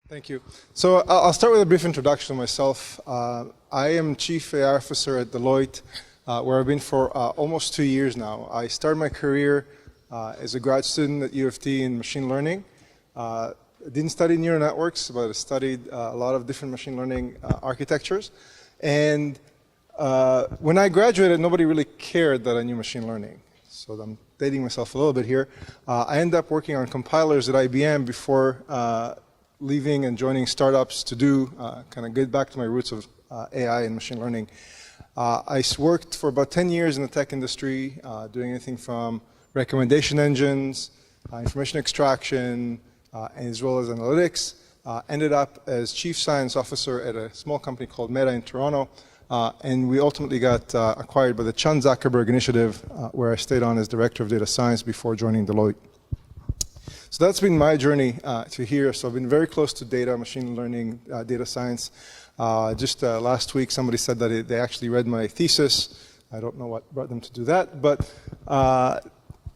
Thank you. So I'll start with a brief introduction of myself. I am Chief AI Officer at Deloitte, where I've been for almost 2 years now. I started my career as a grad student at U of T in machine learning. I didn't study neural networks, but I studied a lot of different machine learning architectures. And when I graduated, nobody really cared that I knew machine learning. So I'm dating myself a little bit here. I ended up working on compilers at IBM before leaving and joining startups to do kind of get back to my roots of AI and machine learning. I worked for about 10 years in the tech industry, doing anything from recommendation engines, information extraction, as well as analytics. Ended up as Chief Science Officer at a small company called Meta in Toronto. And we ultimately got acquired by the Chan Zuckerberg Initiative, where I stayed on as Director of Data Science before joining Deloitte. So that's been my journey to here. So I've been very close to data, machine learning, data science. Just last week, somebody said that they actually read my thesis. I don't know what brought them to do that, but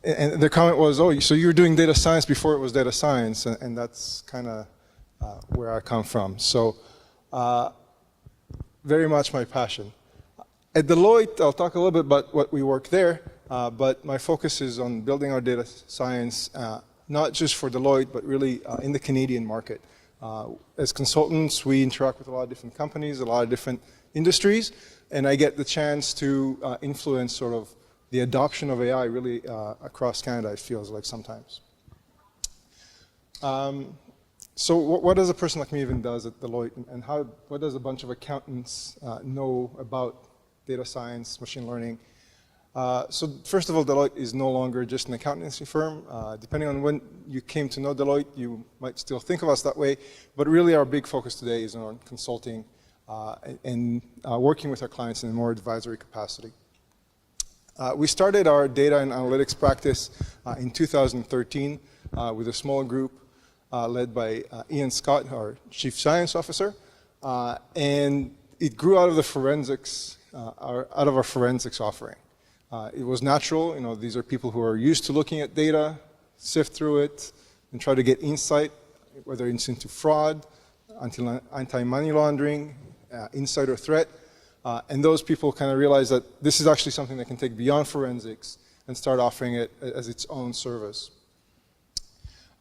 and their comment was, "Oh, so you were doing data science before it was data science," and that's kind of where I come from. So very much my passion. At Deloitte, I'll talk a little bit about what we work there, but my focus is on building our data science. Not just for Deloitte, but really in the Canadian market. As consultants, we interact with a lot of different companies, a lot of different industries, and I get the chance to influence sort of the adoption of AI really across Canada, it feels like sometimes. So what does a person like me even does at Deloitte, and what does a bunch of accountants know about data science, machine learning? So first of all, Deloitte is no longer just an accountancy firm. Depending on when you came to know Deloitte, you might still think of us that way, but really our big focus today is on consulting and working with our clients in a more advisory capacity. We started our data and analytics practice in 2013 with a small group led by Ian Scott, our Chief Science Officer, and it grew out of the forensics, out of our forensics offering. It was natural, these are people who are used to looking at data, sift through it, and try to get insight, whether it's into fraud, anti-money laundering, insider threat. And those people kind of realize that this is actually something that can take beyond forensics and start offering it as its own service.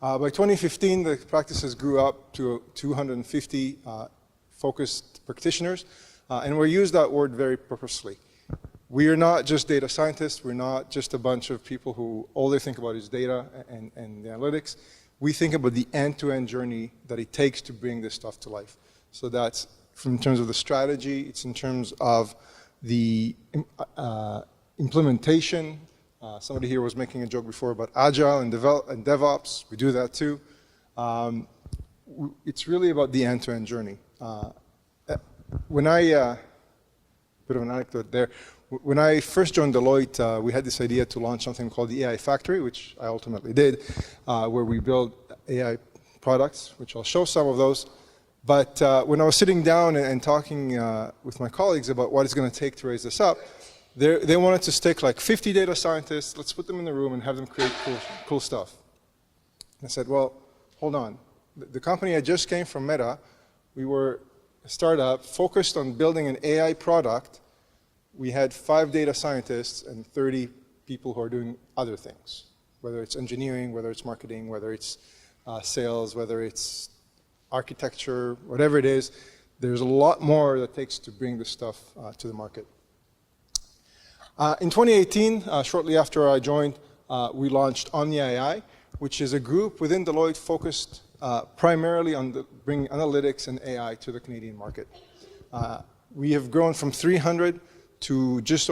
By 2015, the practices grew up to 250 focused practitioners, and we use that word very purposely. We are not just data scientists. We're not just a bunch of people who all they think about is data and the analytics. We think about the end-to-end journey that it takes to bring this stuff to life. So that's in terms of the strategy. It's in terms of the implementation. Somebody here was making a joke before about Agile and DevOps. We do that too. It's really about the end-to-end journey. Bit of an anecdote there. When I first joined Deloitte, we had this idea to launch something called the AI Factory, which I ultimately did, where we build AI products, which I'll show some of those. But when I was sitting down and talking with my colleagues about what it's going to take to raise this up, they wanted to stick like 50 data scientists, let's put them in the room and have them create cool stuff. And I said, well, hold on. The company I just came from, Meta, we were a startup focused on building an AI product. We had 5 data scientists and 30 people who are doing other things, whether it's engineering, whether it's marketing, whether it's sales, whether it's architecture, whatever it is. There's a lot more that it takes to bring this stuff to the market. In 2018, shortly after I joined, we launched OmniAI, which is a group within Deloitte focused primarily on bringing analytics and AI to the Canadian market. We have grown from 300 to just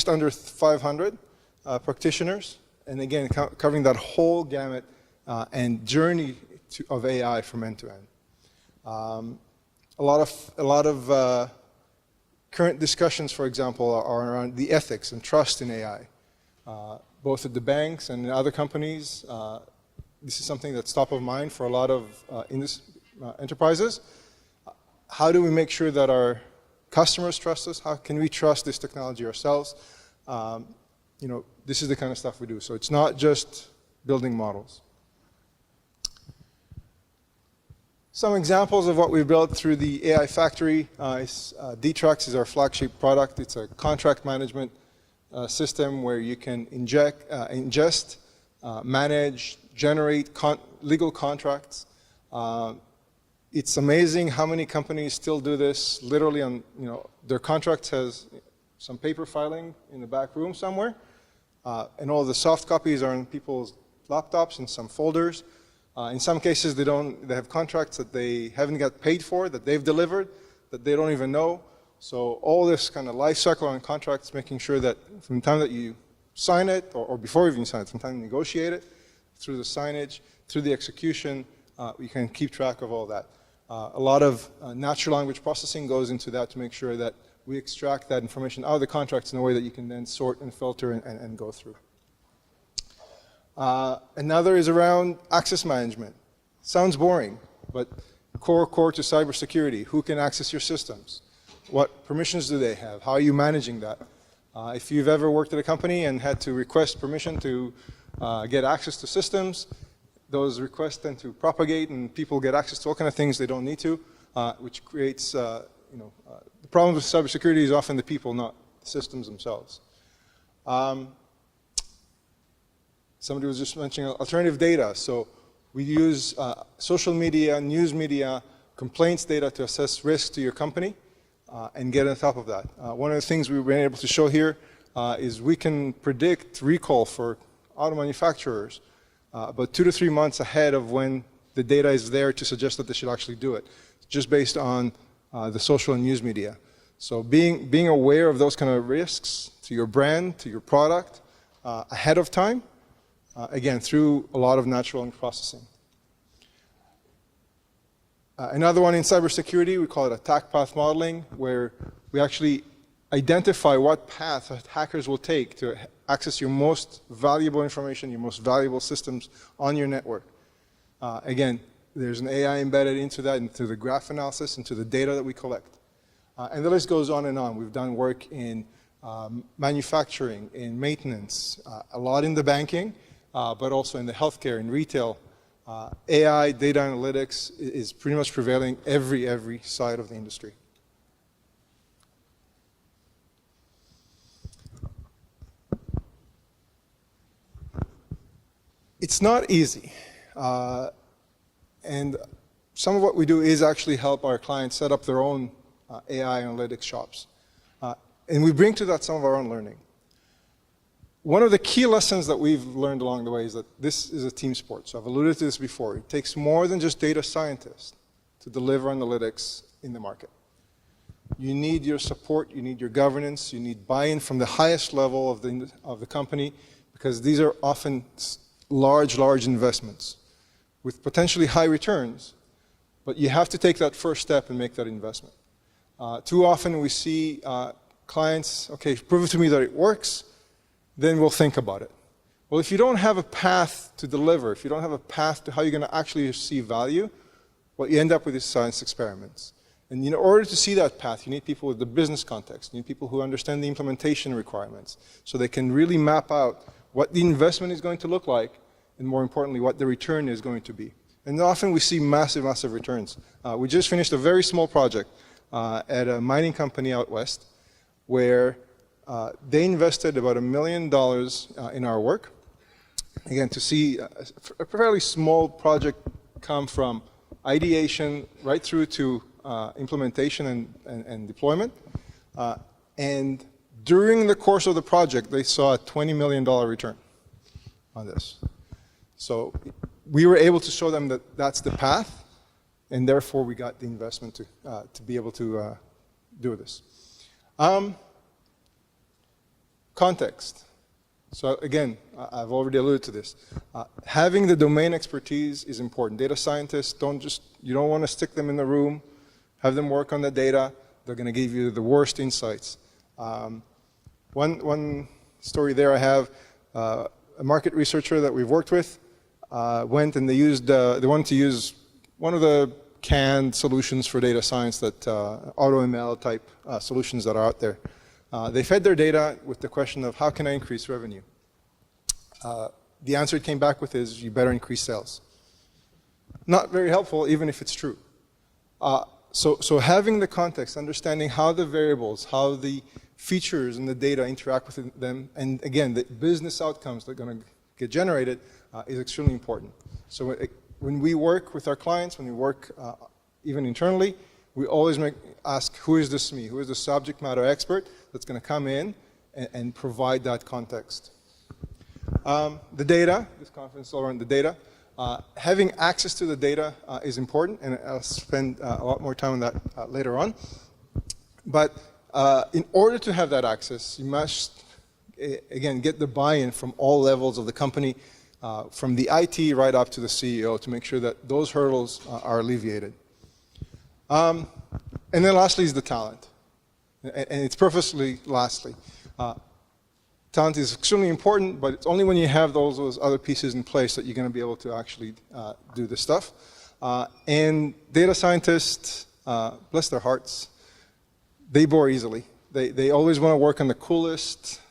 under 500 practitioners, and again, covering that whole gamut and journey of AI from end to end. A lot of current discussions, for example, are around the ethics and trust in AI, both at the banks and in other companies. This is something that's top of mind for a lot of enterprises. How do we make sure that our customers trust us? How can we trust this technology ourselves? This is the kind of stuff we do. So it's not just building models. Some examples of what we built through the AI Factory is Detox is our flagship product. It's a contract management system where you can ingest, manage, generate legal contracts. It's amazing how many companies still do this literally on, their contract has some paper filing in the back room somewhere, and all the soft copies are on people's laptops in some folders. In some cases, they have contracts that they haven't got paid for, that they've delivered, that they don't even know. So all this kind of life cycle on contracts, making sure that from the time that you sign it, or before you even sign it, from the time you negotiate it, through the signage, through the execution, you can keep track of all that. A lot of natural language processing goes into that to make sure that we extract that information out of the contracts in a way that you can then sort and filter and go through. Another is around access management. Sounds boring, but core to cybersecurity. Who can access your systems? What permissions do they have? How are you managing that? If you've ever worked at a company and had to request permission to get access to systems, those requests tend to propagate and people get access to all kinds of things they don't need to, which creates, the problem with cybersecurity is often the people, not the systems themselves. Somebody was just mentioning alternative data. So we use social media, news media, complaints data to assess risk to your company and get on top of that. One of the things we've been able to show here is we can predict recall for auto manufacturers about 2 to 3 months ahead of when the data is there to suggest that they should actually do it, just based on the social and news media. So being aware of those kind of risks to your brand, to your product, ahead of time, again, through a lot of natural language processing. Another one in cybersecurity, we call it attack path modeling, where we actually identify what path hackers will take to access your most valuable information, your most valuable systems on your network. Again, there's an AI embedded into that, into the graph analysis, into the data that we collect. And the list goes on and on. We've done work in manufacturing, in maintenance, a lot in the banking, but also in the healthcare, in retail. AI, data analytics is pretty much prevailing every side of the industry. It's not easy. And some of what we do is actually help our clients set up their own AI analytics shops. And we bring to that some of our own learning. One of the key lessons that we've learned along the way is that this is a team sport. So I've alluded to this before. It takes more than just data scientists to deliver analytics in the market. You need your support, you need your governance, you need buy-in from the highest level of the company, because these are often large investments with potentially high returns, but you have to take that first step and make that investment. Too often we see clients, okay, prove it to me that it works, then we'll think about it. Well, if you don't have a path to deliver, if you don't have a path to how you're going to actually see value, what you end up with is science experiments. And in order to see that path, you need people with the business context. You need people who understand the implementation requirements, so they can really map out what the investment is going to look like, and more importantly, what the return is going to be. And often we see massive returns. We just finished a very small project at a mining company out west, where they invested about $1 million in our work. Again, to see a fairly small project come from ideation right through to implementation and deployment. And during the course of the project, they saw a $20 million return on this. So we were able to show them that that's the path, and therefore we got the investment to be able to do this. Context. So again, I've already alluded to this. Having the domain expertise is important. Data scientists you don't want to stick them in the room, have them work on the data. They're going to give you the worst insights. One story there I have, a market researcher that we've worked with went and they wanted to use one of the canned solutions for data science, that AutoML type solutions that are out there. They fed their data with the question of, how can I increase revenue? The answer it came back with is, you better increase sales. not very helpful, even if it's true. So having the context, understanding how the variables, how the features and the data interact with them, and again, the business outcomes that are going to get generated is extremely important. So when we work with our clients, when we work even internally, we always ask, who is this me? Who is the subject matter expert that's going to come in and provide that context? The data, this conference is all around the data. Having access to the data is important, and I'll spend a lot more time on that later on. But in order to have that access, you must, again, get the buy-in from all levels of the company, from the IT right up to the CEO, to make sure that those hurdles are alleviated. And then lastly is the talent. And it's purposely lastly. Talent is extremely important, but it's only when you have those other pieces in place that you're going to be able to actually do this stuff. And data scientists, bless their hearts, they bore easily. They always want to work on the coolest,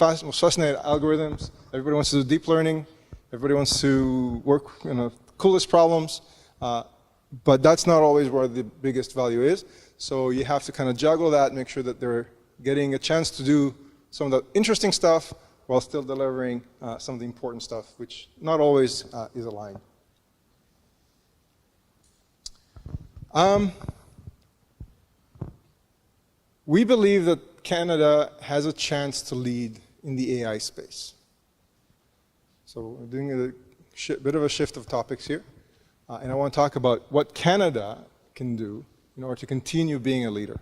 most fascinating algorithms. Everybody wants to do deep learning. Everybody wants to work on the coolest problems. But that's not always where the biggest value is. So you have to kind of juggle that, make sure that they're getting a chance to do some of the interesting stuff while still delivering some of the important stuff, which not always is aligned. We believe that Canada has a chance to lead in the AI space. So we're doing a bit of a shift of topics here. And I want to talk about what Canada can do in order to continue being a leader.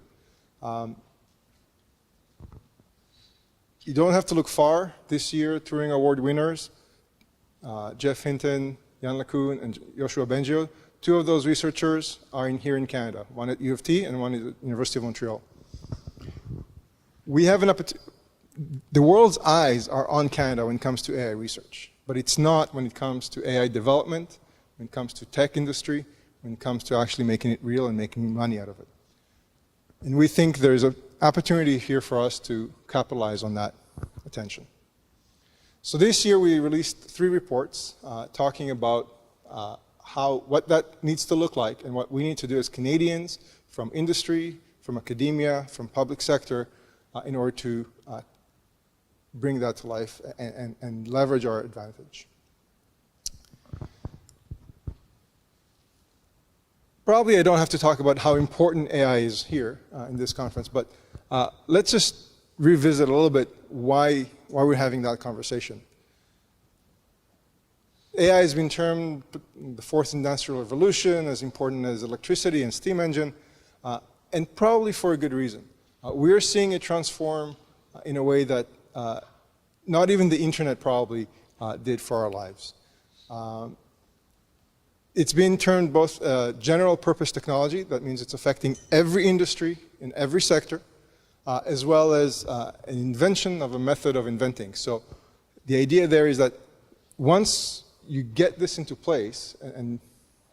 You don't have to look far. This year, Turing Award winners, Jeff Hinton, Jan LeCun, and Joshua Bengio, two of those researchers are here in Canada, one at U of T and one at the University of Montreal. We have an opportunity. The world's eyes are on Canada when it comes to AI research, but it's not when it comes to AI development, when it comes to tech industry, when it comes to actually making it real and making money out of it. And we think there's an opportunity here for us to capitalize on that attention. So this year we released 3 reports talking about what that needs to look like and what we need to do as Canadians, from industry, from academia, from public sector, in order to bring that to life and leverage our advantage. Probably I don't have to talk about how important AI is here in this conference, but let's just revisit a little bit why we're having that conversation. AI has been termed the 4th industrial revolution, as important as electricity and steam engine, and probably for a good reason. We're seeing it transform in a way that not even the internet probably did for our lives. It's been termed both general purpose technology, that means it's affecting every industry in every sector, as well as an invention of a method of inventing. So the idea there is that once you get this into place, and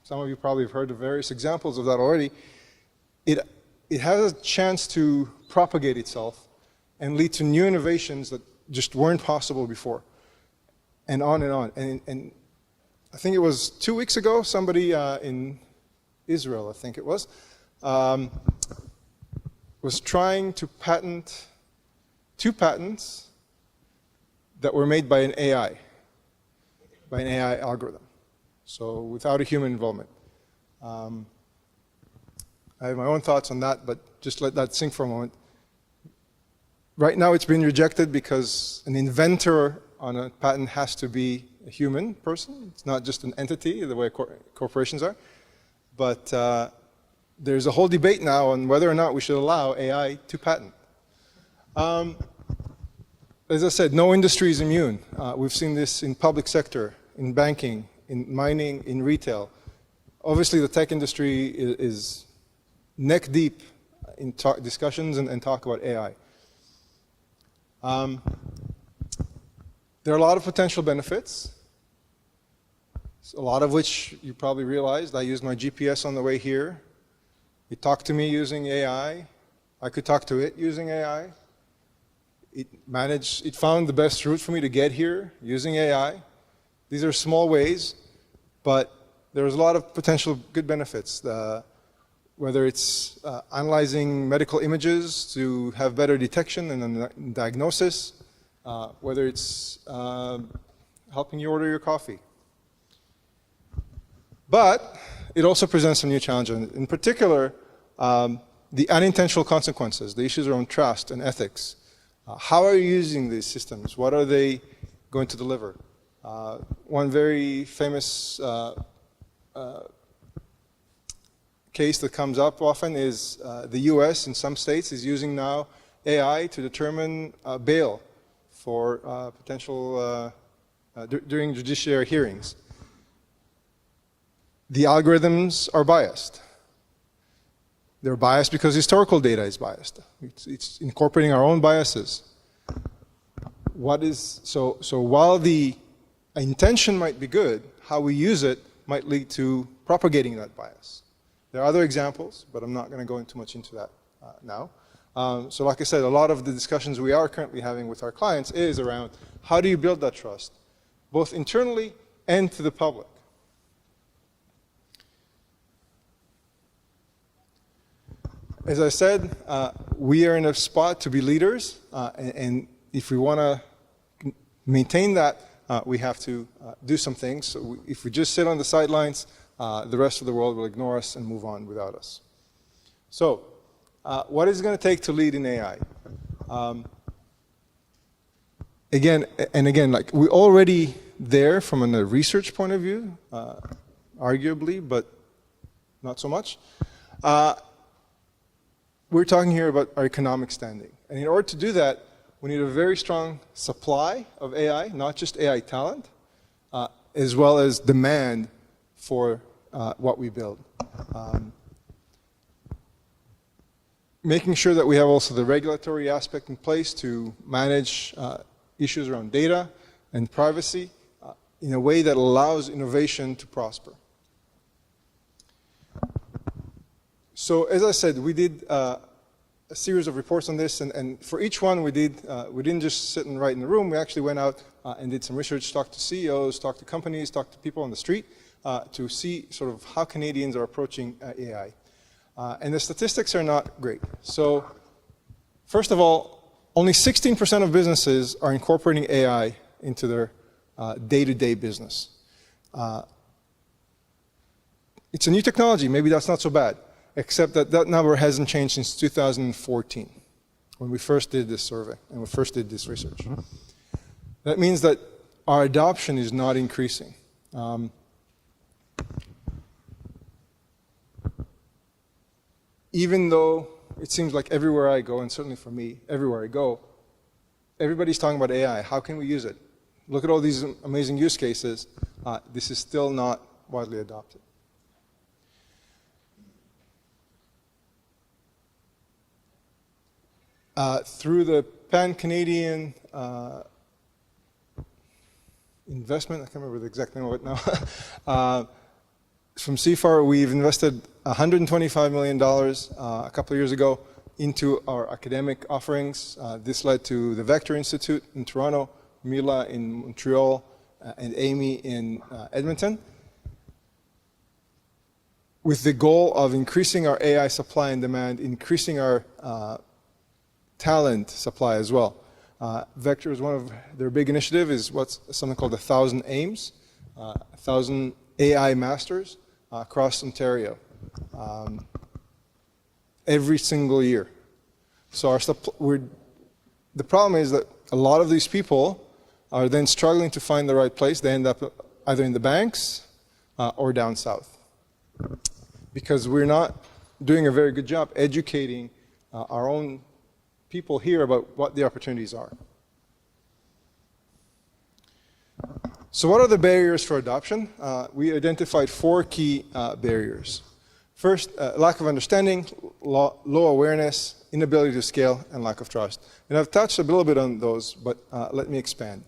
some of you probably have heard of various examples of that already, it has a chance to propagate itself and lead to new innovations that just weren't possible before, and on and on. And I think it was 2 weeks ago, somebody in Israel, I think it was trying to patent 2 patents that were made by an AI algorithm, so without a human involvement. I have my own thoughts on that, but just let that sink for a moment. Right now it's been rejected because an inventor on a patent has to be a human person. It's not just an entity, the way corporations are. But there's a whole debate now on whether or not we should allow AI to patent. As I said, no industry is immune. We've seen this in public sector, in banking, in mining, in retail. Obviously, the tech industry is neck deep in discussions and talk about AI. There are a lot of potential benefits, a lot of which you probably realized. I used my GPS on the way here. It talked to me using AI. I could talk to it using AI. It found the best route for me to get here using AI. These are small ways, but there's a lot of potential good benefits. Whether it's analyzing medical images to have better detection and diagnosis, whether it's helping you order your coffee. But it also presents some new challenges. In particular, the unintentional consequences, the issues around trust and ethics. How are you using these systems? What are they going to deliver? One very famous case that comes up often is the US in some states is using now AI to determine bail for potential during judiciary hearings. The algorithms are biased. They're biased because historical data is biased. It's incorporating our own biases. So while the intention might be good, how we use it might lead to propagating that bias. There are other examples, but I'm not going to go too much into that now. So like I said, a lot of the discussions we are currently having with our clients is around how do you build that trust, both internally and to the public. As I said, we are in a spot to be leaders, and if we want to maintain that, we have to do some things. So if we just sit on the sidelines, the rest of the world will ignore us and move on without us. So, what is it going to take to lead in AI? Again, like we're already there from a research point of view, arguably, but not so much. We're talking here about our economic standing. And in order to do that, we need a very strong supply of AI, not just AI talent, as well as demand for what we build. Making sure that we have also the regulatory aspect in place to manage issues around data and privacy in a way that allows innovation to prosper. So as I said, we did a series of reports on this, and for each one we didn't just sit and write in the room. We actually went out and did some research, talked to CEOs, talked to companies, talked to people on the street to see sort of how Canadians are approaching AI. And the statistics are not great. So first of all, only 16% of businesses are incorporating AI into their day-to-day business. It's a new technology, maybe that's not so bad, except that that number hasn't changed since 2014, when we first did this survey and we first did this research. That means that our adoption is not increasing. Even though it seems like everywhere I go, and certainly for me, everywhere I go, everybody's talking about AI. How can we use it? Look at all these amazing use cases. This is still not widely adopted. Through the Pan-Canadian investment, I can't remember the exact name of it now, from CFAR, we've invested $125 million a couple of years ago into our academic offerings. This led to the Vector Institute in Toronto, Mila in Montreal, and Amy in Edmonton, with the goal of increasing our AI supply and demand, increasing our talent supply as well. Vector is one of their big initiative is what's something called 1,000 AIMs, 1,000 AI masters across Ontario every single year. So the problem is that a lot of these people are then struggling to find the right place. They end up either in the banks or down south, because we're not doing a very good job educating our own people here about what the opportunities are. So what are the barriers for adoption? We identified 4 key barriers. First, lack of understanding, low awareness, inability to scale, and lack of trust. And I've touched a little bit on those, but let me expand.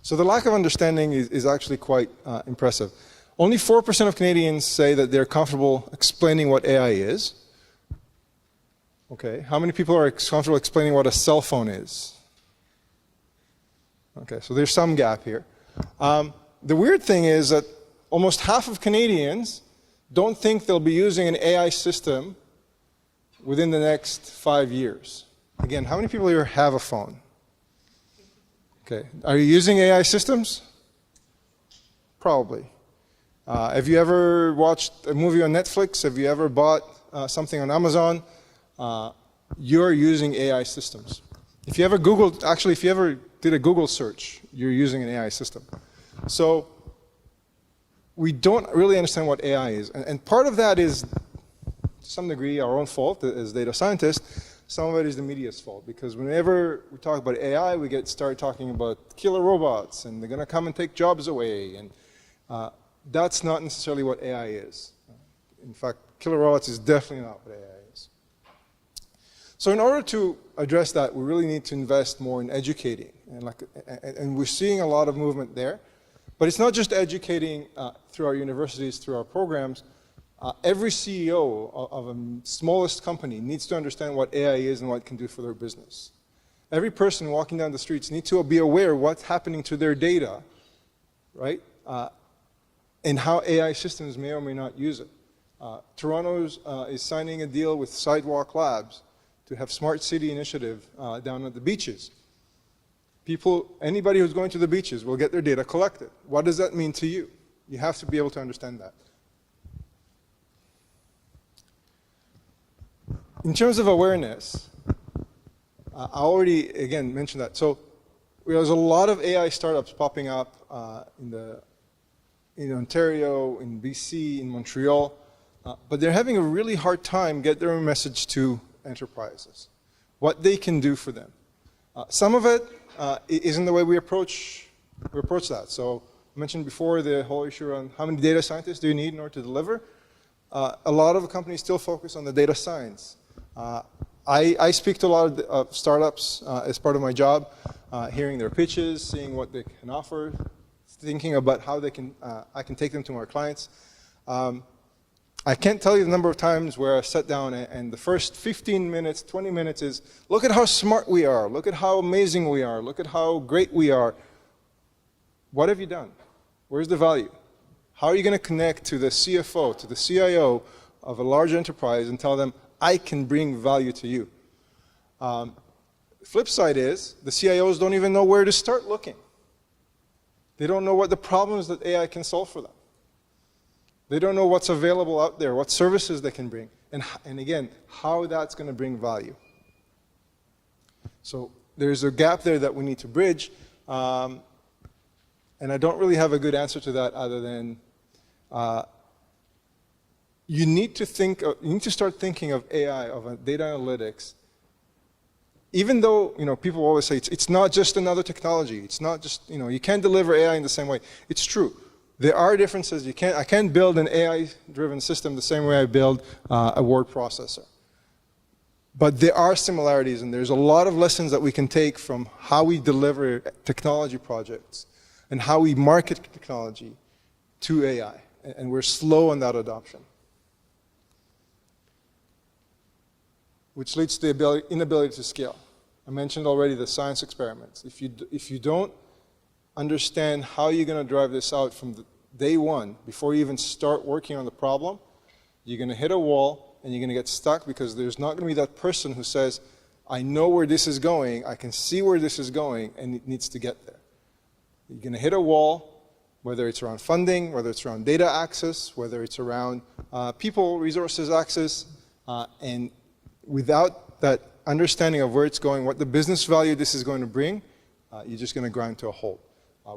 So the lack of understanding is actually quite impressive. Only 4% of Canadians say that they're comfortable explaining what AI is. Okay, how many people are comfortable explaining what a cell phone is? Okay, so there's some gap here. The weird thing is that almost half of Canadians don't think they'll be using an AI system within the next 5 years. Again, how many people here have a phone? Okay. Are you using AI systems? Probably. Have you ever watched a movie on Netflix? Have you ever bought something on Amazon? You're using AI systems. If you ever Googled, actually, if you ever did a Google search, you're using an AI system. So we don't really understand what AI is. And part of that is, to some degree, our own fault as data scientists. Some of it is the media's fault, because whenever we talk about AI, we start talking about killer robots, and they're going to come and take jobs away. And that's not necessarily what AI is. In fact, killer robots is definitely not what AI is. So in order to address that, we really need to invest more in educating. And we're seeing a lot of movement there. But it's not just educating through our universities, through our programs. Every CEO of a smallest company needs to understand what AI is and what it can do for their business. Every person walking down the streets needs to be aware of what's happening to their data, right? And how AI systems may or may not use it. Toronto is signing a deal with Sidewalk Labs to have smart city initiative down at the beaches. Anybody who's going to the beaches will get their data collected. What does that mean to you? You have to be able to understand that. In terms of awareness, I already, again, mentioned that. So there's a lot of AI startups popping up in Ontario, in BC, in Montreal, but they're having a really hard time getting their message to enterprises, what they can do for them. Some of it isn't the way we approach that. So I mentioned before the whole issue on how many data scientists do you need in order to deliver. A lot of companies still focus on the data science. I speak to a lot of startups as part of my job, hearing their pitches, seeing what they can offer, thinking about how I can take them to our clients. I can't tell you the number of times where I sat down and the first 15 minutes, 20 minutes is, look at how smart we are, look at how amazing we are, look at how great we are. What have you done? Where's the value? How are you going to connect to the CFO, to the CIO of a large enterprise and tell them, I can bring value to you? Flip side is, the CIOs don't even know where to start looking. They don't know what the problems that AI can solve for them. They don't know what's available out there, what services they can bring, and again, how that's going to bring value. So there's a gap there that we need to bridge, and I don't really have a good answer to that other than you need to start thinking of AI, of data analytics. Even though people always say it's not just another technology, it's not just you can't deliver AI in the same way. It's true. There are differences. I can't build an AI-driven system the same way I build a word processor. But there are similarities, and there's a lot of lessons that we can take from how we deliver technology projects and how we market technology to AI. And we're slow on that adoption. Which leads to the inability to scale. I mentioned already the science experiments. If you don't understand how you're going to drive this out from day one, before you even start working on the problem, you're going to hit a wall and you're going to get stuck because there's not going to be that person who says, I know where this is going, I can see where this is going, and it needs to get there. You're going to hit a wall, whether it's around funding, whether it's around data access, whether it's around people, resources access, and without that understanding of where it's going, what the business value this is going to bring, you're just going to grind to a halt.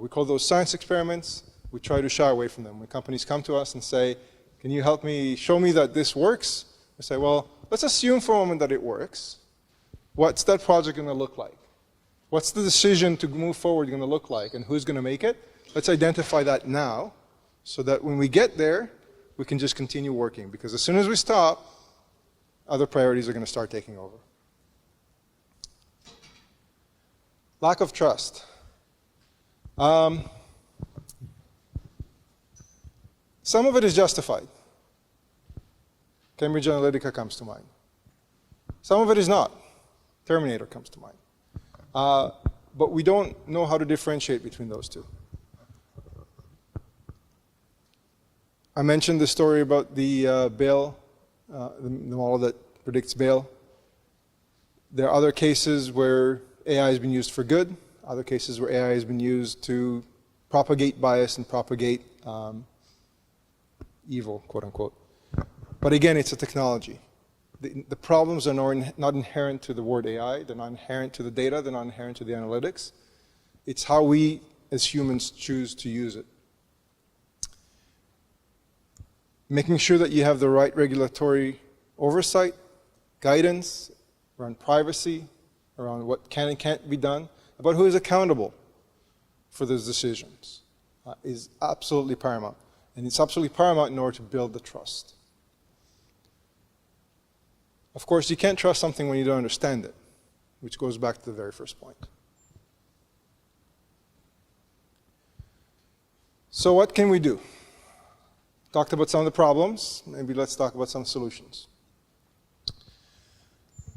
We call those science experiments. We try to shy away from them. When companies come to us and say, can you help me, show me that this works? We say, well, let's assume for a moment that it works. What's that project going to look like? What's the decision to move forward going to look like, and who's going to make it? Let's identify that now, so that when we get there, we can just continue working. Because as soon as we stop, other priorities are going to start taking over. Lack of trust. Some of it is justified. Cambridge Analytica comes to mind. Some of it is not. Terminator comes to mind. But we don't know how to differentiate between those two. I mentioned the story about the bail, the model that predicts bail. There are other cases where AI has been used for good, other cases where AI has been used to propagate bias and propagate evil, quote unquote. But again, it's a technology. The problems are not inherent to the word AI, they're not inherent to the data, they're not inherent to the analytics. It's how we as humans choose to use it. Making sure that you have the right regulatory oversight, guidance around privacy, around what can and can't be done, about who is accountable for those decisions is absolutely paramount. And it's absolutely paramount in order to build the trust. Of course, you can't trust something when you don't understand it, which goes back to the very first point. So what can we do? Talked about some of the problems. Maybe let's talk about some solutions.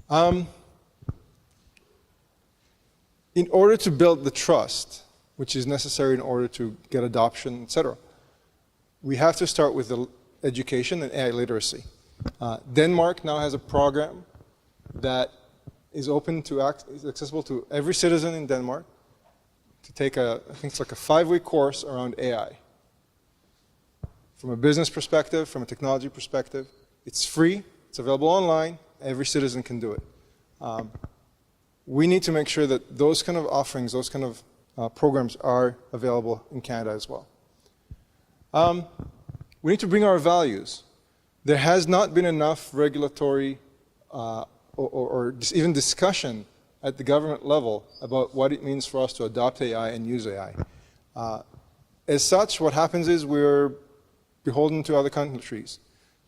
In order to build the trust, which is necessary in order to get adoption, etc., we have to start with the education and AI literacy. Denmark now has a program that is open to is accessible to every citizen in Denmark to take I think it's like a 5-week course around AI. From a business perspective, from a technology perspective, it's free, it's available online, every citizen can do it. We need to make sure that those kind of offerings, those kind of programs are available in Canada as well. We need to bring our values. There has not been enough regulatory or even discussion at the government level about what it means for us to adopt AI and use AI. As such, what happens is we're beholden to other countries.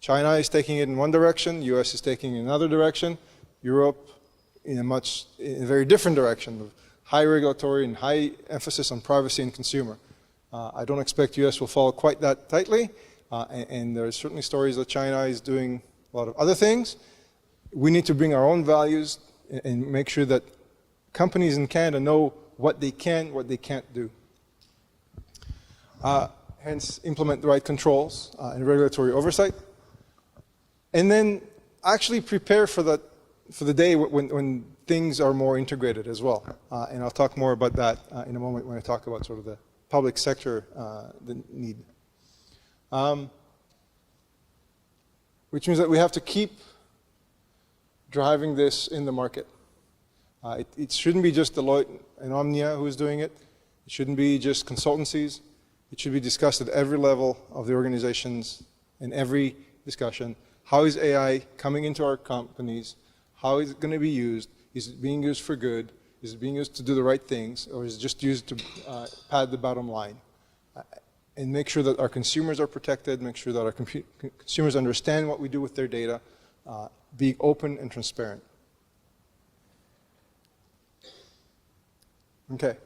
China is taking it in one direction, US is taking it in another direction, Europe in a very different direction, of high regulatory and high emphasis on privacy and consumer. I don't expect US will follow quite that tightly, and there are certainly stories that China is doing a lot of other things. We need to bring our own values and make sure that companies in Canada know what they can, what they can't do. Hence, implement the right controls and regulatory oversight. And then actually prepare for the day when things are more integrated as well. And I'll talk more about that in a moment when I talk about sort of the public sector the need. Which means that we have to keep driving this in the market. It shouldn't be just Deloitte and Omnia who is doing it. It shouldn't be just consultancies. It should be discussed at every level of the organizations, in every discussion. How is AI coming into our companies? How is it going to be used? Is it being used for good? Is it being used to do the right things? Or is it just used to pad the bottom line? And make sure that our consumers are protected, make sure that our consumers understand what we do with their data, being open and transparent. Okay.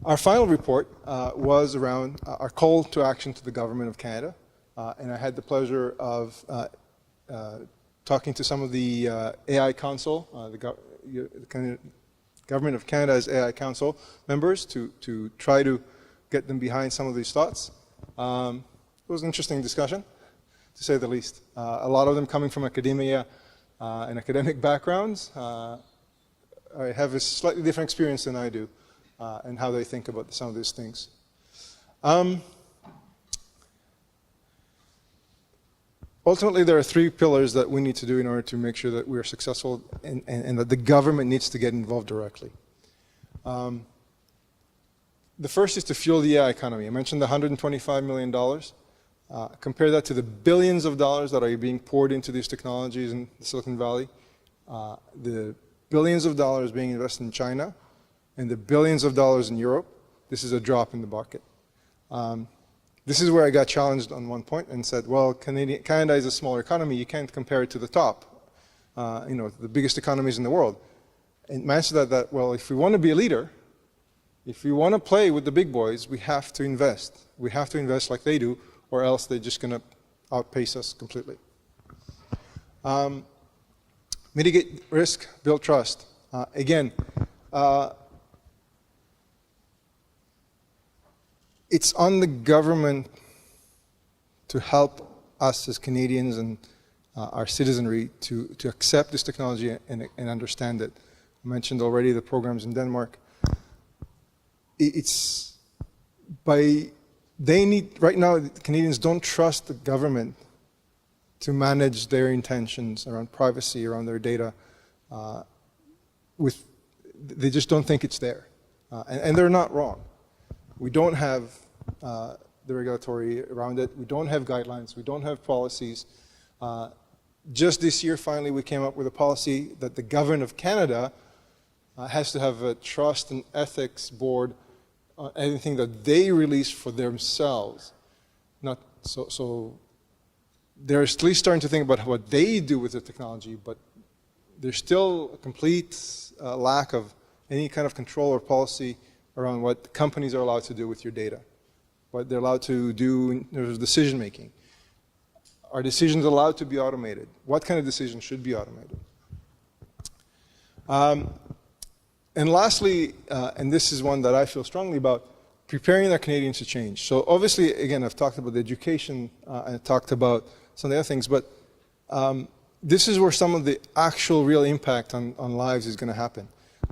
Our final report was around our call to action to the Government of Canada. And I had the pleasure of talking to some of the AI Council, the Government of Canada's AI Council members to try to get them behind some of these thoughts. It was an interesting discussion, to say the least. A lot of them coming from academia and academic backgrounds. I have a slightly different experience than I do and how they think about some of these things. Ultimately, there are 3 pillars that we need to do in order to make sure that we are successful and that the government needs to get involved directly. The first is to fuel the AI economy. I mentioned the $125 million. Compare that to the billions of dollars that are being poured into these technologies in the Silicon Valley, the billions of dollars being invested in China, and the billions of dollars in Europe. This is a drop in the bucket. This is where I got challenged on one point and said, well, Canada is a smaller economy. You can't compare it to the top, the biggest economies in the world. And my answer to that, well, if we want to be a leader, if we want to play with the big boys, we have to invest. We have to invest like they do, or else they're just going to outpace us completely. Mitigate risk, build trust. Again, it's on the government to help us as Canadians and our citizenry to accept this technology and understand it. I mentioned already the programs in Denmark. Right now, Canadians don't trust the government to manage their intentions around privacy, around their data. They just don't think it's there. And they're not wrong. We don't have the regulatory around it. We don't have guidelines. We don't have policies. Just this year, finally, we came up with a policy that the government of Canada has to have a trust and ethics board on anything that they release for themselves. So they're at least starting to think about what they do with the technology, but there's still a complete lack of any kind of control or policy around what companies are allowed to do with your data, what they're allowed to do in terms of decision making. Are decisions allowed to be automated? What kind of decisions should be automated? And lastly, and this is one that I feel strongly about, preparing our Canadians to change. So obviously, again, I've talked about the education, and I've talked about some of the other things, but this is where some of the actual real impact on lives is going to happen.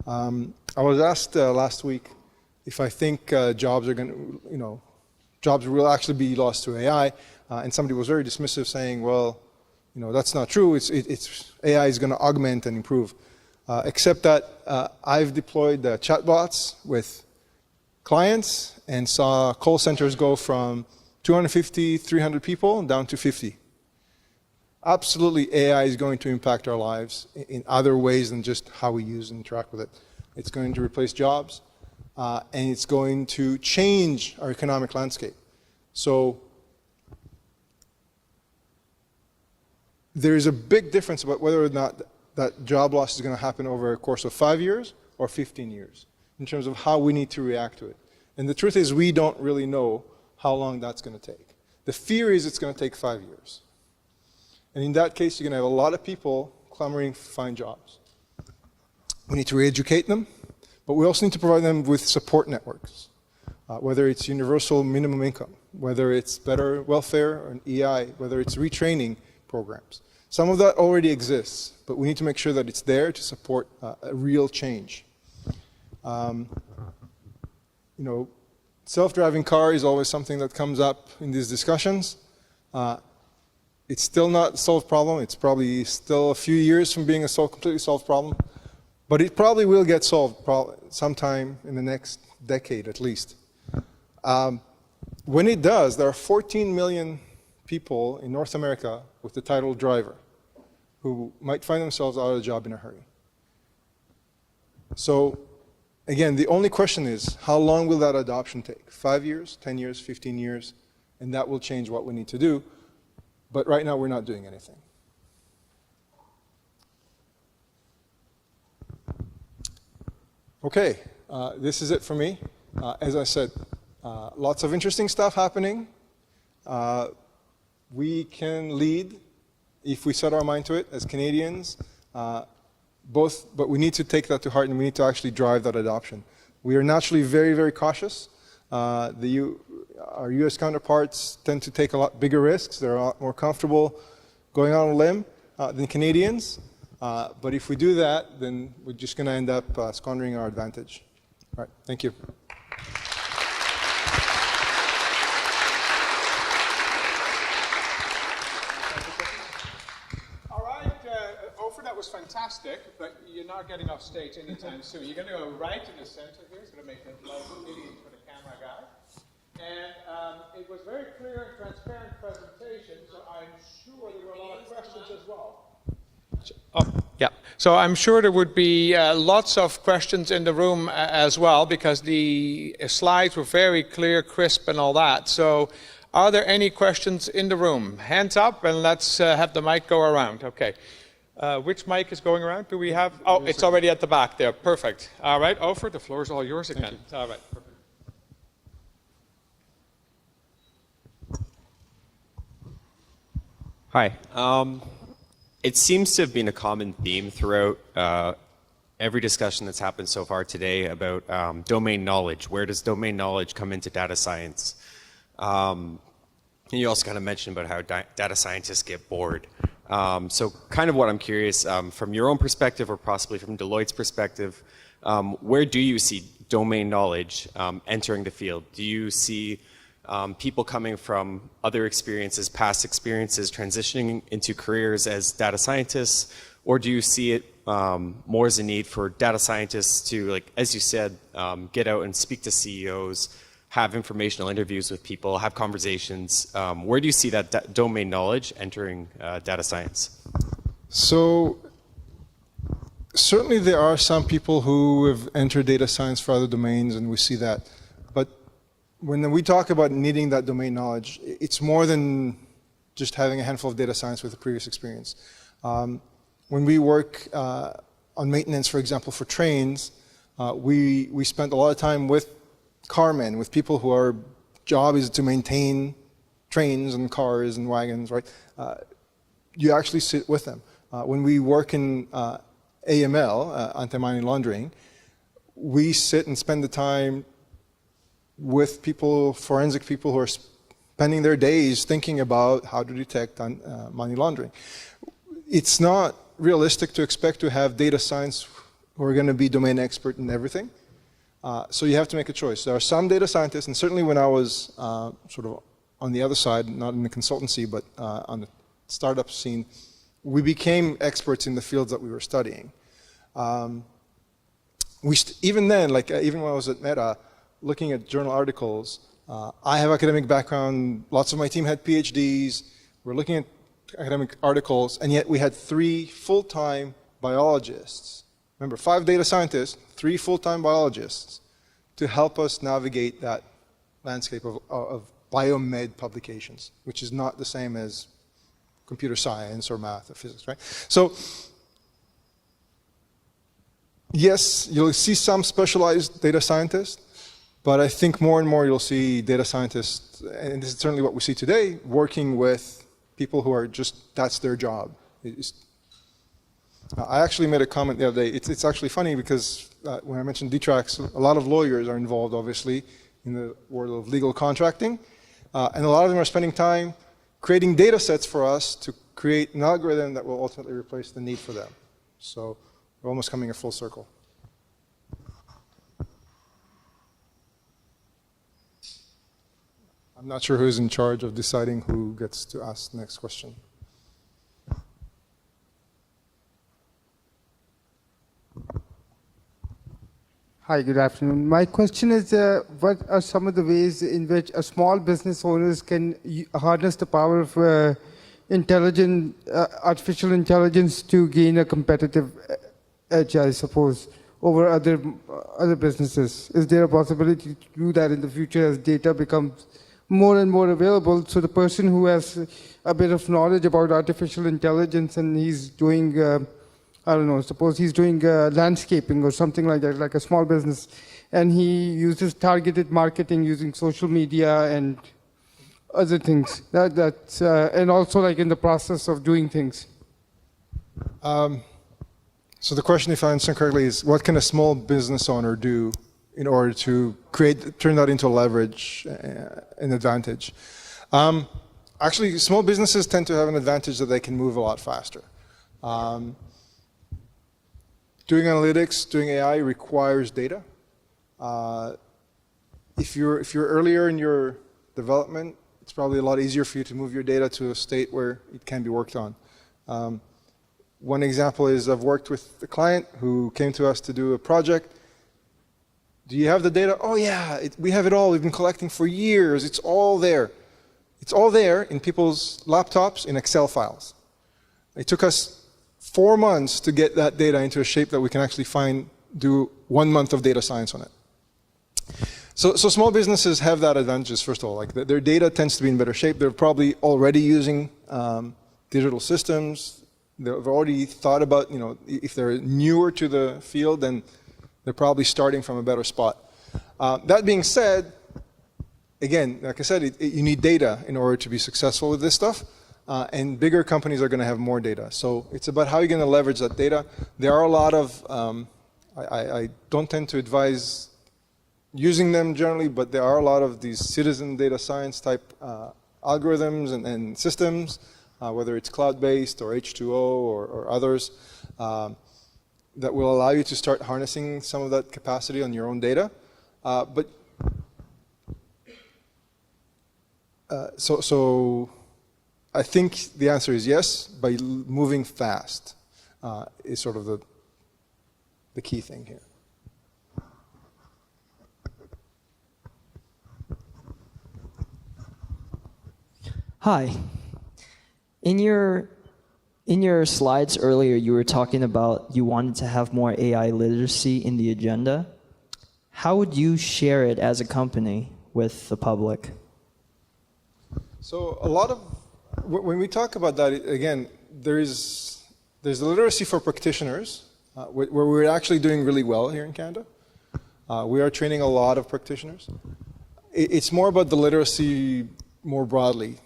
I was asked last week if I think jobs are going to, jobs will actually be lost to AI, and somebody was very dismissive, saying, "Well, that's not true. It's AI is going to augment and improve." Except that I've deployed chatbots with clients and saw call centers go from 250, 300 people down to 50. Absolutely, AI is going to impact our lives in other ways than just how we use and interact with it. It's going to replace jobs, and it's going to change our economic landscape. So there's a big difference about whether or not that job loss is going to happen over a course of 5 years or 15 years in terms of how we need to react to it. And the truth is, we don't really know how long that's going to take. The fear is it's going to take 5 years. And in that case, you're going to have a lot of people clamoring to find jobs. We need to re-educate them, but we also need to provide them with support networks, whether it's universal minimum income, whether it's better welfare or an EI, whether it's retraining programs. Some of that already exists, but we need to make sure that it's there to support a real change. Self-driving car is always something that comes up in these discussions. It's still not a solved problem. It's probably still a few years from being a completely solved problem, but it probably will get solved sometime in the next decade at least. When it does, there are 14 million people in North America with the title driver who might find themselves out of a job in a hurry. So again, the only question is, how long will that adoption take? 5 years, 10 years, 15 years? And that will change what we need to do. But right now, we're not doing anything. Okay, this is it for me. As I said, lots of interesting stuff happening. We can lead if we set our mind to it as Canadians, but we need to take that to heart and we need to actually drive that adoption. We are naturally very, very cautious. Our US counterparts tend to take a lot bigger risks. They're a lot more comfortable going on a limb than Canadians. But if we do that, then we're just going to end up squandering our advantage. All right, thank you. Fantastic, but you're not getting off stage anytime soon. You're going to go right in the center here. It's going to make a life idiot for the camera guy. And it was very clear and transparent presentation, so I'm sure there were a lot of questions as well. Yeah. So I'm sure there would be lots of questions in the room as well, because the slides were very clear, crisp, and all that. So are there any questions in the room? Hands up, and let's have the mic go around. Okay. Which mic is going around? Do we have? Oh, it's already at the back there. Perfect. All right, Ofer, the floor is all yours again. All right. Perfect. Hi. It seems to have been a common theme throughout every discussion that's happened so far today about domain knowledge. Where does domain knowledge come into data science? And you also kind of mentioned about how data scientists get bored. So kind of what I'm curious, from your own perspective or possibly from Deloitte's perspective, where do you see domain knowledge entering the field? Do you see people coming from other experiences, past experiences, transitioning into careers as data scientists? Or do you see it more as a need for data scientists to, like, as you said, get out and speak to CEOs, have informational interviews with people, have conversations? Where do you see that domain knowledge entering data science? So certainly there are some people who have entered data science for other domains, and we see that. But when we talk about needing that domain knowledge, it's more than just having a handful of data science with a previous experience. When we work on maintenance, for example, for trains, we spent a lot of time with carmen, with people who our job is to maintain trains and cars and wagons, right? You actually sit with them. When we work in AML, anti-money laundering, we sit and spend the time with people, forensic people who are spending their days thinking about how to detect money laundering. It's not realistic to expect to have data science who are going to be domain expert in everything. So you have to make a choice. There are some data scientists, and certainly when I was sort of on the other side, not in the consultancy, but on the startup scene, we became experts in the fields that we were studying. Even then, like even when I was at Meta, looking at journal articles, I have academic background, lots of my team had PhDs, we're looking at academic articles, and yet we had 3 full-time biologists. Remember, 5 data scientists, 3 full-time biologists to help us navigate that landscape of biomed publications, which is not the same as computer science or math or physics, right? So, yes, you'll see some specialized data scientists, but I think more and more you'll see data scientists, and this is certainly what we see today, working with people who are just, that's their job. I actually made a comment the other day. It's actually funny because when I mentioned Detox, a lot of lawyers are involved, obviously, in the world of legal contracting. And a lot of them are spending time creating data sets for us to create an algorithm that will ultimately replace the need for them. So we're almost coming a full circle. I'm not sure who's in charge of deciding who gets to ask the next question. Hi, good afternoon. My question is, what are some of the ways in which a small business owners can harness the power of artificial intelligence to gain a competitive edge, I suppose, over other businesses? Is there a possibility to do that in the future as data becomes more and more available? So the person who has a bit of knowledge about artificial intelligence and he's doing I don't know, suppose he's doing landscaping or something like that, like a small business, and he uses targeted marketing using social media and other things. And also like in the process of doing things. So the question, if I understand correctly, is what can a small business owner do in order to turn that into leverage, an advantage? Actually, small businesses tend to have an advantage that they can move a lot faster. Doing analytics, doing AI requires data. If you're earlier in your development, it's probably a lot easier for you to move your data to a state where it can be worked on. One example is I've worked with a client who came to us to do a project. Do you have the data? Oh yeah, we have it all. We've been collecting for years. It's all there. It's all there in people's laptops in Excel files. It took us 4 months to get that data into a shape that we can actually do 1 month of data science on it. So small businesses have that advantage, first of all. Like their data tends to be in better shape. They're probably already using digital systems. They've already thought about, if they're newer to the field, then they're probably starting from a better spot. That being said, again, like I said, you need data in order to be successful with this stuff. And bigger companies are going to have more data. So it's about how you're going to leverage that data. There are a lot of, I don't tend to advise using them generally, but there are a lot of these citizen data science type algorithms and systems, whether it's cloud-based or H2O or others, that will allow you to start harnessing some of that capacity on your own data. So I think the answer is yes. By moving fast is sort of the key thing here. Hi. In your slides earlier, you were talking about you wanted to have more AI literacy in the agenda. How would you share it as a company with the public? So a lot of, when we talk about that, again, there's the literacy for practitioners, where we're actually doing really well here in Canada. We are training a lot of practitioners. It's more about the literacy more broadly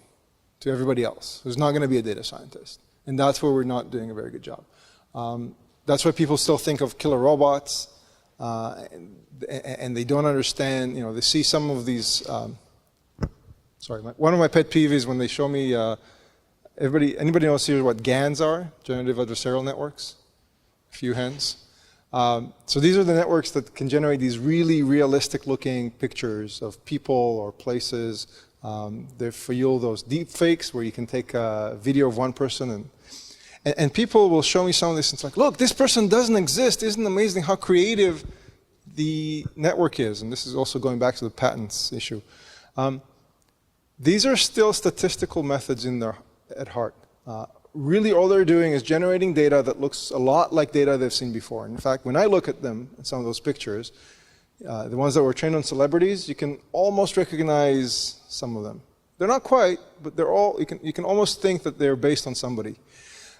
to everybody else who's not going to be a data scientist. And that's where we're not doing a very good job. That's why people still think of killer robots, and they don't understand, they see some of these, one of my pet peeves is when they show me, anybody knows here what GANs are? Generative Adversarial Networks? A few hands. So these are the networks that can generate these really realistic looking pictures of people or places. They're for you those deep fakes where you can take a video of one person and people will show me some of this and it's like, look, this person doesn't exist. Isn't it amazing how creative the network is? And this is also going back to the patents issue. These are still statistical methods at heart. Really all they're doing is generating data that looks a lot like data they've seen before. In fact, when I look at them, at some of those pictures, the ones that were trained on celebrities, you can almost recognize some of them. They're not quite, but they're all, you can almost think that they're based on somebody.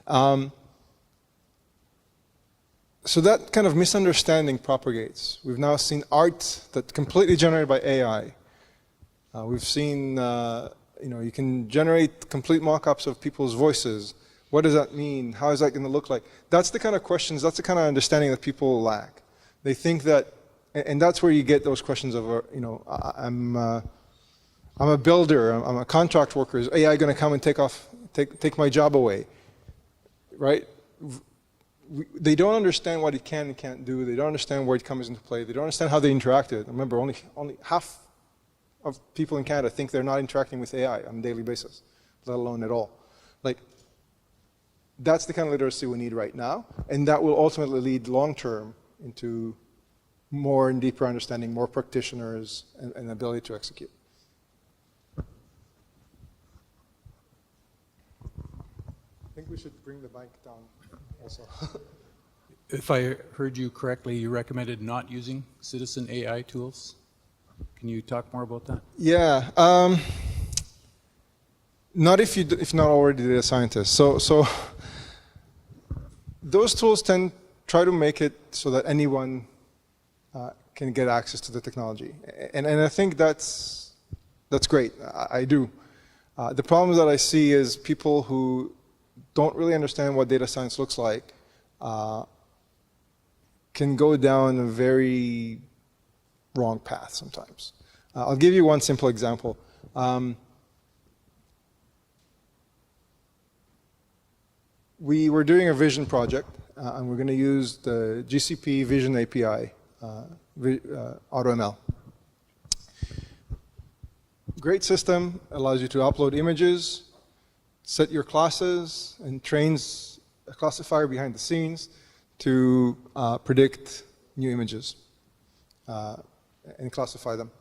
So that kind of misunderstanding propagates. We've now seen art that's completely generated by AI. We've seen, you can generate complete mock-ups of people's voices. What does that mean? How is that going to look like? That's the kind of questions, that's the kind of understanding that people lack. They think that, and that's where you get those questions of, I'm a builder, I'm a contract worker. Is AI going to come and take my job away? Right? They don't understand what it can and can't do. They don't understand where it comes into play. They don't understand how they interact with it. Remember, only half of people in Canada think they're not interacting with AI on a daily basis, let alone at all. That's the kind of literacy we need right now, and that will ultimately lead long-term into more and deeper understanding, more practitioners, and ability to execute. I think we should bring the mic down also. If I heard you correctly, you recommended not using citizen AI tools. Can you talk more about that? Yeah, not if you're not already a data scientist. So those tools try to make it so that anyone can get access to the technology, and I think that's great. I do. The problem that I see is people who don't really understand what data science looks like can go down a very wrong path sometimes. I'll give you one simple example. We were doing a vision project, and we're going to use the GCP Vision API, AutoML. Great system, allows you to upload images, set your classes, and trains a classifier behind the scenes to predict new images and classify them.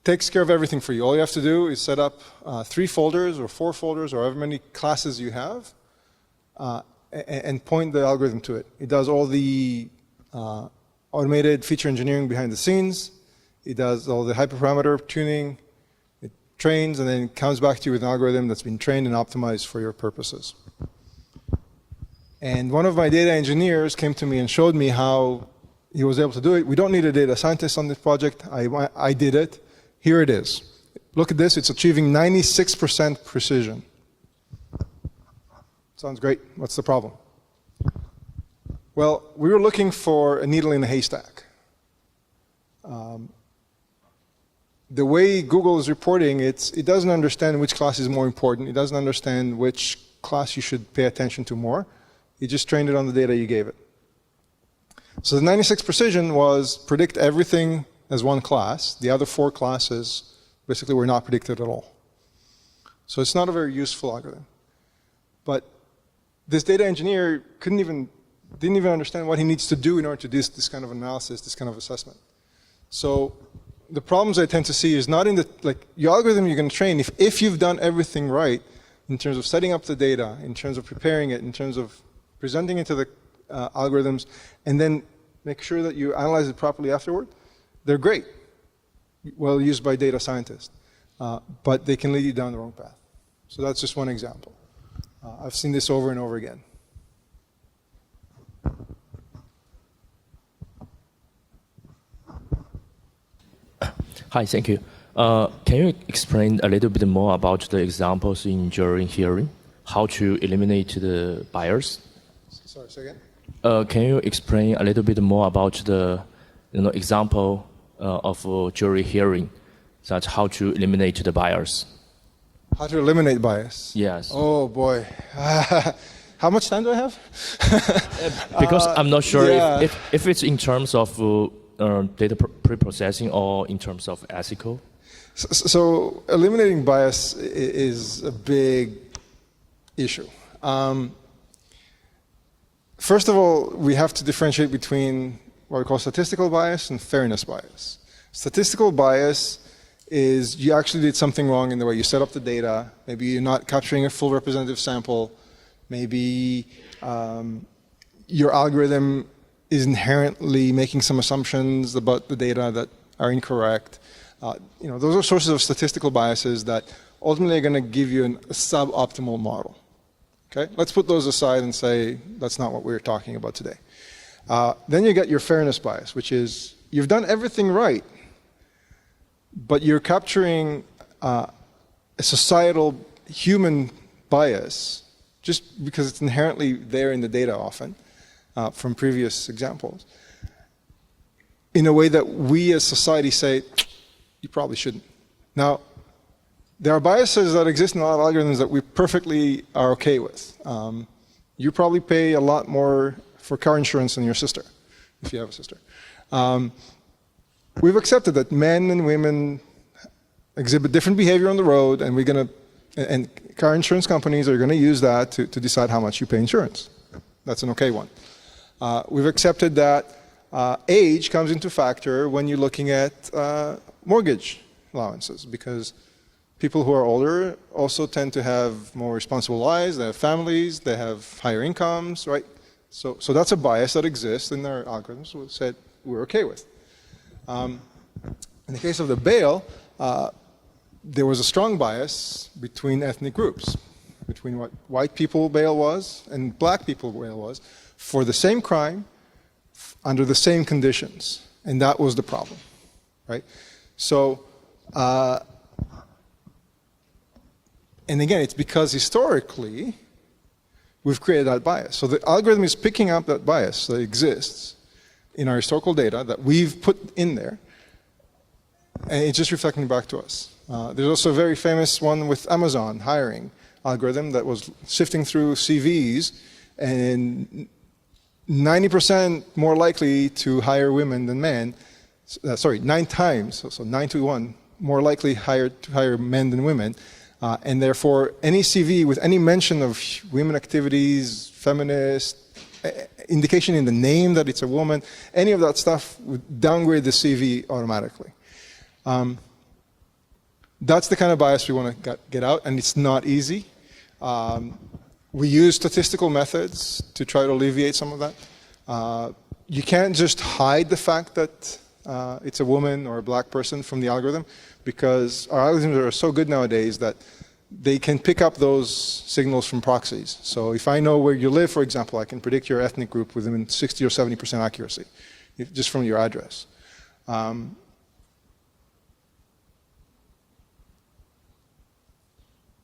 Takes care of everything for you. All you have to do is set up 3 folders or 4 folders or however many classes you have and point the algorithm to it. It does all the automated feature engineering behind the scenes. It does all the hyperparameter tuning. It trains and then it comes back to you with an algorithm that's been trained and optimized for your purposes. And one of my data engineers came to me and showed me how he was able to do it. We don't need a data scientist on this project. I did it. Here it is. Look at this. It's achieving 96% precision. Sounds great. What's the problem? Well, we were looking for a needle in a haystack. the way Google is reporting, it doesn't understand which class is more important. It doesn't understand which class you should pay attention to more. It just trained it on the data you gave it. So the 96 precision was predict everything as one class. The other 4 classes basically were not predicted at all. So it's not a very useful algorithm. But this data engineer didn't even understand what he needs to do in order to do this kind of analysis, this kind of assessment. So the problems I tend to see is not in your algorithm you're going to train, if you've done everything right in terms of setting up the data, in terms of preparing it, in terms of presenting it to the algorithms, and then make sure that you analyze it properly afterward, they're great, well used by data scientists, but they can lead you down the wrong path. So that's just one example. I've seen this over and over again. Hi, thank you. Can you explain a little bit more about the examples in jury hearing? How to eliminate the bias? Sorry, say again? Can you explain a little bit more about the example of jury hearing, that how to eliminate the bias? How to eliminate bias? Yes. Oh boy. How much time do I have? Because I'm not sure yeah. if it's in terms of data pre-processing or in terms of ethical. So eliminating bias is a big issue. First of all, we have to differentiate between what we call statistical bias and fairness bias. Statistical bias is you actually did something wrong in the way you set up the data. Maybe you're not capturing a full representative sample. Maybe your algorithm is inherently making some assumptions about the data that are incorrect. Those are sources of statistical biases that ultimately are going to give you a suboptimal model. Okay? Let's put those aside and say that's not what we're talking about today. Then you get your fairness bias, which is you've done everything right, but you're capturing a societal human bias just because it's inherently there in the data often from previous examples in a way that we as society say, you probably shouldn't. Now, there are biases that exist in a lot of algorithms that we perfectly are okay with. You probably pay a lot more for car insurance than your sister, if you have a sister. We've accepted that men and women exhibit different behavior on the road, and car insurance companies are going to use that to decide how much you pay insurance. That's an okay one. We've accepted that age comes into factor when you're looking at mortgage allowances, because people who are older also tend to have more responsible lives, they have families, they have higher incomes, right? So that's a bias that exists in our algorithms we said we're okay with. In the case of the bail, there was a strong bias between ethnic groups, between what white people bail was and black people bail was, for the same crime, under the same conditions. And that was the problem, right? So, and again, it's because historically, we've created that bias. So the algorithm is picking up that bias that exists in our historical data that we've put in there, and it's just reflecting back to us. There's also a very famous one with Amazon hiring algorithm that was sifting through CVs and 90% more likely to hire women than men. 9 times, so 9 to 1, more likely to hire men than women. And therefore, any CV with any mention of women activities, feminist, indication in the name that it's a woman, any of that stuff would downgrade the CV automatically. That's the kind of bias we want to get out, and it's not easy. We use statistical methods to try to alleviate some of that. You can't just hide the fact that it's a woman or a black person from the algorithm, because our algorithms are so good nowadays that they can pick up those signals from proxies. So if I know where you live, for example, I can predict your ethnic group within 60 or 70% accuracy, just from your address.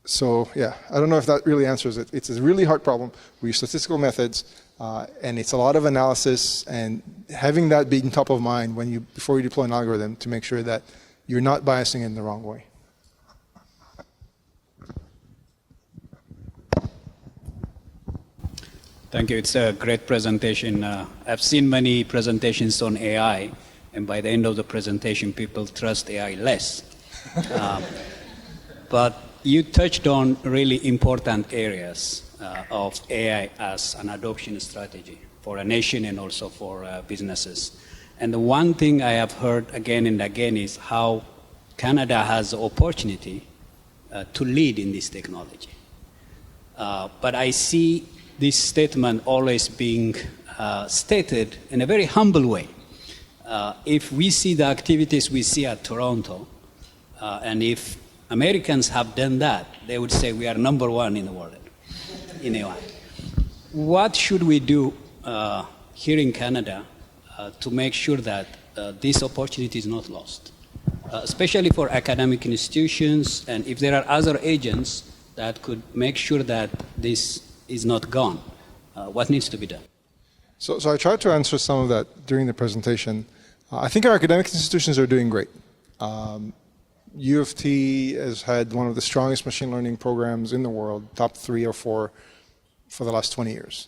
So yeah, I don't know if that really answers it. It's a really hard problem. We use statistical methods, and it's a lot of analysis, and having that being top of mind before you deploy an algorithm to make sure that you're not biasing in the wrong way. Thank you. It's a great presentation. I've seen many presentations on AI, and by the end of the presentation, people trust AI less. But you touched on really important areas of AI as an adoption strategy for a nation and also for businesses. And the one thing I have heard again and again is how Canada has the opportunity to lead in this technology. But I see this statement always being stated in a very humble way. If we see the activities we see at Toronto, and if Americans have done that, they would say we are number one in the world in AI. What should we do here in Canada to make sure that this opportunity is not lost, especially for academic institutions, and if there are other agents that could make sure that this is not gone? What needs to be done? So I tried to answer some of that during the presentation. I think our academic institutions are doing great. U of T has had one of the strongest machine learning programs in the world, top 3 or 4 for the last 20 years.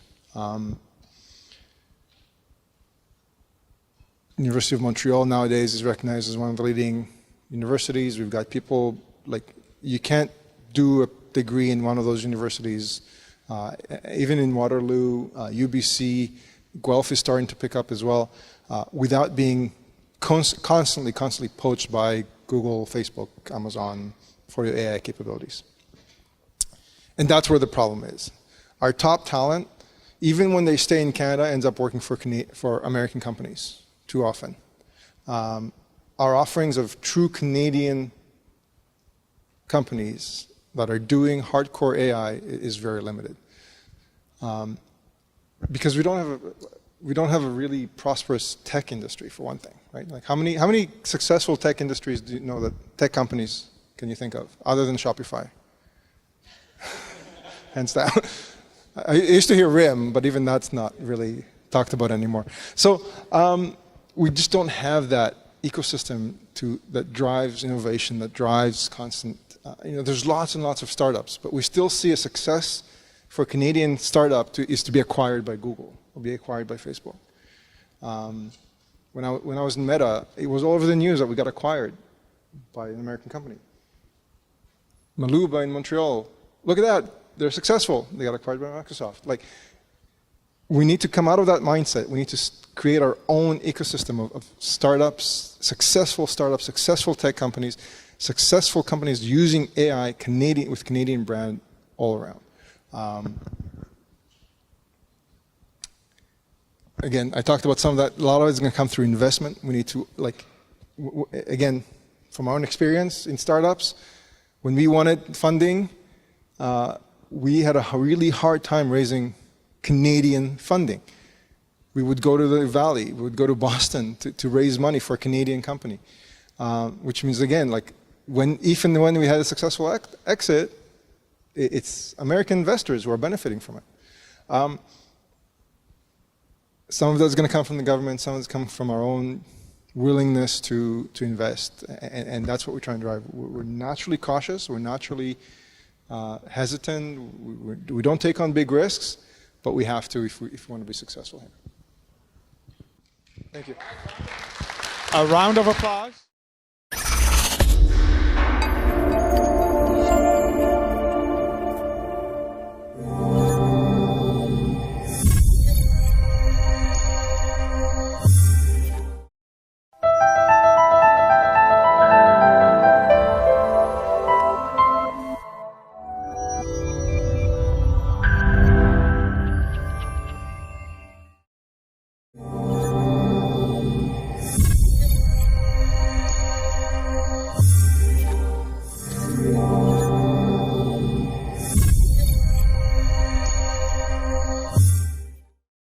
University of Montreal nowadays is recognized as one of the leading universities. We've got people, like, you can't do a degree in one of those universities. Even in Waterloo, UBC, Guelph is starting to pick up as well, without being constantly poached by Google, Facebook, Amazon for your AI capabilities. And that's where the problem is. Our top talent, even when they stay in Canada, ends up working for American companies too often. Our offerings of true Canadian companies that are doing hardcore AI is very limited, because we don't have a really prosperous tech industry, for one thing, right? Like how many successful tech industries do you know, that tech companies can you think of other than Shopify? Hands down. I used to hear RIM, but even that's not really talked about anymore. So we just don't have that ecosystem that drives innovation, that drives constant. There's lots and lots of startups, but we still see a success for a Canadian startup is to be acquired by Google or be acquired by Facebook. When I was in Meta, it was all over the news that we got acquired by an American company. Maluba in Montreal, look at that, they're successful. They got acquired by Microsoft. Like, we need to come out of that mindset. We need to create our own ecosystem of startups, successful tech companies, successful companies using AI with Canadian brand all around. Again, I talked about some of that. A lot of it is going to come through investment. We need to, again, from our own experience in startups, when we wanted funding, we had a really hard time raising Canadian funding. We would go to the Valley, we would go to Boston to raise money for a Canadian company, which means, again, like, even when we had a successful exit, it's American investors who are benefiting from it. Some of that's going to come from the government, some of it's coming from our own willingness to invest, and that's what we're trying to drive. We're naturally cautious, we're naturally hesitant, we don't take on big risks, but we have to if we want to be successful here. Thank you. A round of applause.